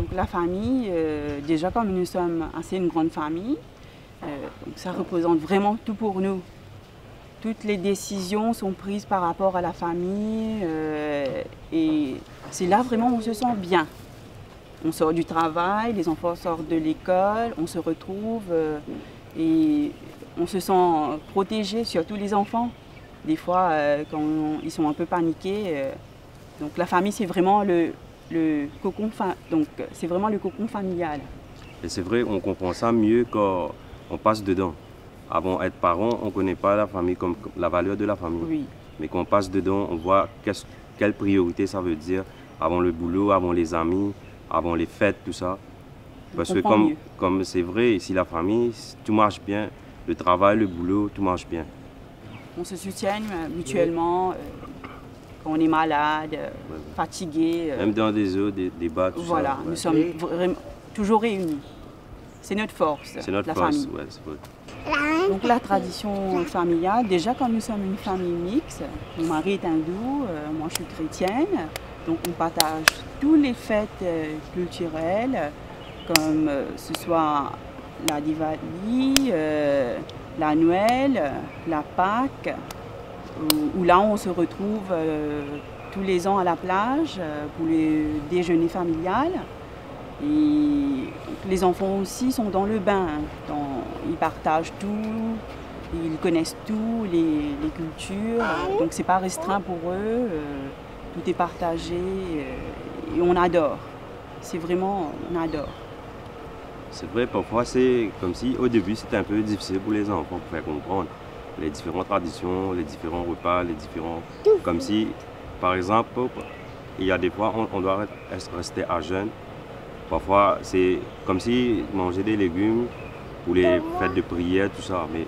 Donc la famille, déjà comme nous sommes assez une grande famille, donc ça représente vraiment tout pour nous. Toutes les décisions sont prises par rapport à la famille et c'est là vraiment où on se sent bien. On sort du travail, les enfants sortent de l'école, on se retrouve et on se sent protégé, surtout les enfants. Des fois, quand ils sont un peu paniqués, donc la famille c'est vraiment le cocon familial. Et c'est vrai, on comprend ça mieux quand on passe dedans. Avant être parent, on ne connaît pas la famille comme la valeur de la famille. Oui. Mais quand on passe dedans, on voit quelle priorité ça veut dire avant le boulot, avant les amis, avant les fêtes, tout ça. Parce que comme c'est vrai, ici la famille, tout marche bien. Le travail, le boulot, tout marche bien. On se soutient mutuellement quand on est malade, fatigué. Même dans des débats, tout ça. Voilà, nous sommes toujours réunis. C'est notre force, c'est notre la force, famille. Ouais, c'est vrai. Donc la tradition familiale, déjà quand nous sommes une famille mixte, mon mari est hindou, moi je suis chrétienne, donc on partage toutes les fêtes culturelles, comme ce soit la Diwali, la Noël, la Pâques, où là on se retrouve tous les ans à la plage pour les déjeuners familiales. Et les enfants aussi sont dans le bain, ils partagent tout, ils connaissent tout, les cultures, donc c'est pas restreint pour eux, tout est partagé et on adore. C'est vraiment, on adore. C'est vrai, parfois c'est comme si au début c'était un peu difficile pour les enfants pour faire comprendre les différentes traditions, les différents repas, les différents... Comme si, par exemple, il y a des fois on doit rester à jeûne. Parfois, c'est comme si manger des légumes pour les fêtes de prière, tout ça. Mais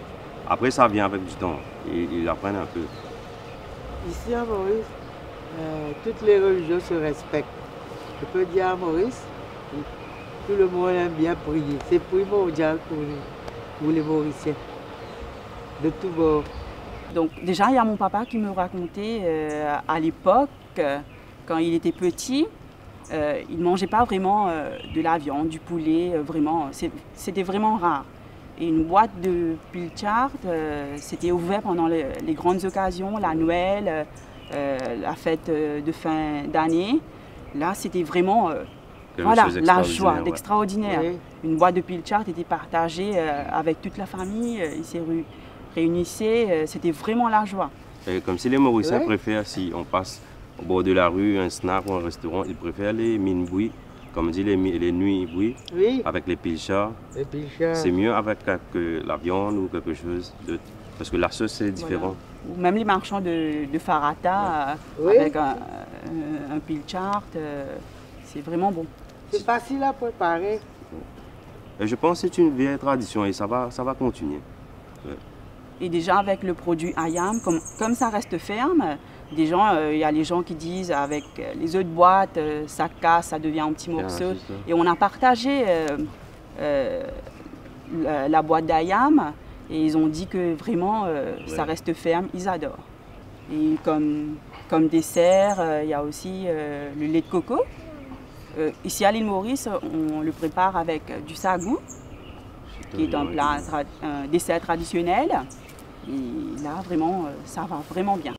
après, ça vient avec du temps. Ils apprennent un peu. Ici à Maurice, toutes les religions se respectent. Je peux dire à Maurice, tout le monde aime bien prier. C'est primordial pour les Mauriciens, de tous bords. Donc déjà, il y a mon papa qui me racontait à l'époque, quand il était petit, il ne mangeait pas vraiment de la viande, du poulet, vraiment, c'était vraiment rare. Et une boîte de pilchard, c'était ouvert pendant les grandes occasions, la Noël, la fête de fin d'année. Là, c'était vraiment voilà, la joie d'extraordinaire. Oui. Une boîte de pilchard était partagée avec toute la famille, ils se réunissaient, c'était vraiment la joie. Et comme si les Mauriciens préfèrent, si on passe au bord de la rue, un snack ou un restaurant, ils préfèrent les mines bouillies, comme on dit les nuits bouillies, avec les pilchards. C'est mieux avec la viande ou quelque chose d'autre, parce que la sauce c'est différent. Voilà. Ou même les marchands de farata avec un pilchard, c'est vraiment bon. C'est facile à préparer. Et je pense que c'est une vieille tradition et ça va continuer. Ouais. Et déjà avec le produit ayam, comme ça reste ferme, il y a les gens qui disent avec les autres boîtes, ça casse, ça devient un petit morceau. Et on a partagé la boîte d'ayam et ils ont dit que vraiment ça reste ferme, ils adorent. Et comme dessert, il y a aussi le lait de coco. Ici à l'île Maurice, on le prépare avec du sagou, qui est un dessert traditionnel. Et là, vraiment, ça va vraiment bien.